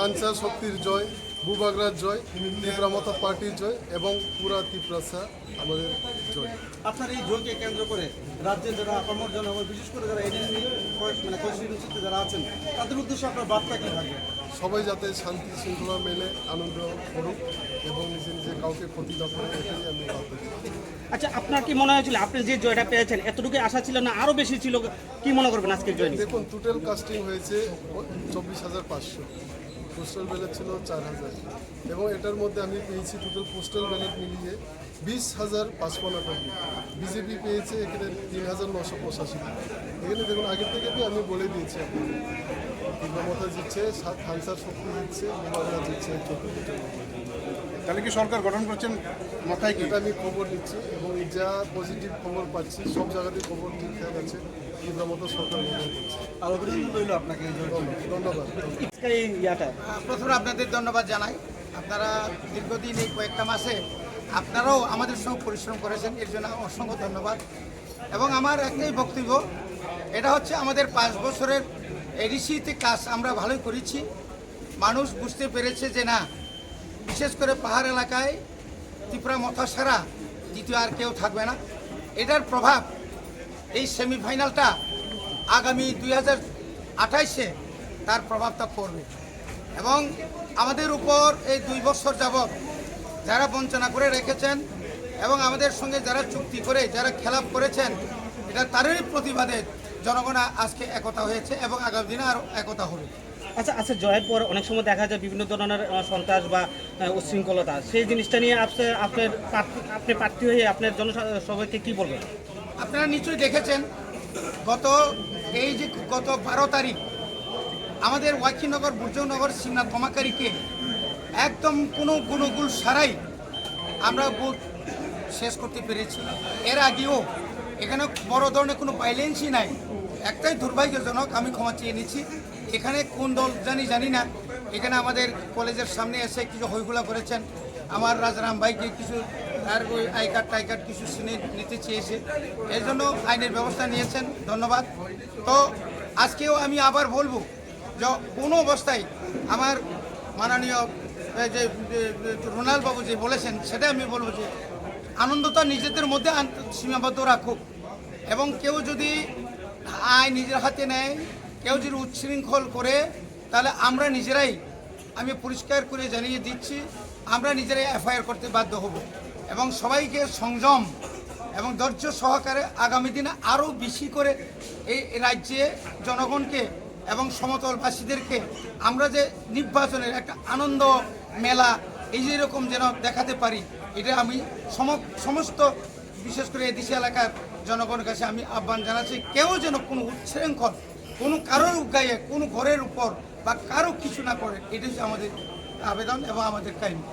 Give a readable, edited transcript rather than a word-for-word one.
খানসার শক্তির জয়, বুবাগরার জয়, তীব্রামতা পার্টির জয় এবং পুরা তীব্রাসা আমাদের জয়। আপনার এই জয়কে কেন্দ্র করে রাজ্যের যারা আপামর জনগণ, বিশেষ করে যারা এডিসি কনস্টিটিউন্সিতে যারা আছেন, তাদের উদ্দেশ্যে আপনার বার্তা কী থাকবে? সবাই যাতে শান্তি শৃঙ্খলা মেনে আনন্দ করুক এবং নিজে নিজে কাউকে ক্ষতি না করে, এটাই আমি বার্তা দিচ্ছি। আচ্ছা, আপনার কি মনে হয়েছিল আপনি যে জয়টা পেয়েছেন এতটুকু আশা ছিল না আরো বেশি ছিল? কি মনে করবেন আজকের জয় নিয়ে? দেখুন, টোটাল কাস্টিং হয়েছে 24,500, পোস্টাল ব্যালট ছিল 4,000 এবং এটার মধ্যে আমি পেয়েছি টোটাল পোস্টাল ব্যালট মিলিয়ে 20,559। বিজেপি পেয়েছে এখানে 3,985। এখানে দেখুন, আগের থেকে আমি বলে দিয়েছি আপনাকে, তীব্রামতা জিতছে, খানসার শক্তি জিতছে, বুবাগরা জিতছে 14 তাহলে কি সরকার গঠন করছেন মাথায় কি? এটা আমি খবর নিচ্ছি এবং যা পজিটিভ খবর পাচ্ছি সব জায়গাতে খবর ঠিকঠাক আছে, তীব্রামতা সরকার গঠন করছে। আর অভিনন্দন রইল আপনাকে এই জন্য। ধন্যবাদ। আজকের এই ইয়াটা প্রথমে আপনাদের ধন্যবাদ জানাই। আপনারা দীর্ঘদিন এই কয়েকটা মাসে আপনারাও আমাদের সঙ্গে পরিশ্রম করেছেন, এর জন্য অসংখ্য ধন্যবাদ। এবং আমার একটাই বক্তব্য, এটা হচ্ছে আমাদের 5 বছরের এডিসিতে কাজ আমরা ভালোই করেছি। মানুষ বুঝতে পেরেছে যে না, বিশেষ করে পাহাড় এলাকায় তীব্রামতা ছাড়া দ্বিতীয় আর কেউ থাকবে না। এটার প্রভাব এই সেমিফাইনালটা আগামী 2028-এ তার প্রভাবটা পড়বে। এবং আমাদের উপর এই 2 বছর যাবৎ যারা বঞ্চনা করে রেখেছেন এবং আমাদের সঙ্গে যারা চুক্তি করে যারা খেলাপ করেছেন, এটা তারই প্রতিবাদে জনগণ আজকে একতা হয়েছে এবং আগামী দিনে আরও একতা হবে। আচ্ছা আচ্ছা, জয়ের পর অনেক সময় দেখা যায় বিভিন্ন ধরনের সন্ত্রাস বা উচ্ছৃঙ্খলতা, সেই জিনিসটা নিয়ে আপনি প্রার্থী হয়ে আপনার জনসভাকে কি বলবেন? আপনারা নিশ্চয়ই দেখেছেন গত 12 তারিখ আমাদের ওয়াকিনগর, বুর্জনগর, সিমনা কমাকারীকে একদম কোনো গুণগুল ছাড়াই আমরা বুথ শেষ করতে পেরেছি। এর আগেও এখানে বড় ধরনের কোনো ভাইলেন্সই নাই। একটাই দুর্ভাগ্যজনক, আমি ক্ষমা চেয়ে নিচ্ছি। এখানে কোন দল জানি না, এখানে আমাদের কলেজের সামনে এসে কিছু হইহুলা করেছেন। আমার রাজারাম ভাইকে কিছু তার ওই আই কার্ড কিছু নিতে চেয়েছে, এই জন্য আইনের ব্যবস্থা নিয়েছেন, ধন্যবাদ। তো আজকেও আমি আবার বলবো যে কোনো অবস্থায় আমার মাননীয় যে রোনাল্ড বাবু যে বলেছেন সেটা আমি বলবো যে আনন্দটা নিজেদের মধ্যে সীমাবদ্ধ রাখুক এবং কেউ যদি আইন নিজের হাতে নেয়, কেউ যদি উচ্ছৃঙ্খল করে, তাহলে আমরা নিজেরাই, আমি পরিষ্কার করে জানিয়ে দিচ্ছি, আমরা নিজেরাই এফআইআর করতে বাধ্য হব। এবং সবাইকে সংযম এবং ধৈর্য সহকারে আগামী দিনে আরও বেশি করে এই রাজ্যে জনগণকে এবং সমতলবাসীদেরকে আমরা যে নির্বাচনের একটা আনন্দ মেলা এই যেরকম যেন দেখাতে পারি, এটা আমি সমস্ত বিশেষ করে এদেশি এলাকার জনগণের কাছে আমি আহ্বান জানাচ্ছি। কেউ যেন কোনো উচ্ছৃঙ্খল কোনো কারোর গায়ে কোনো ঘরের উপর বা কারো কিছু না করে, এটাই আমাদের আবেদন এবং আমাদের কাহিনী।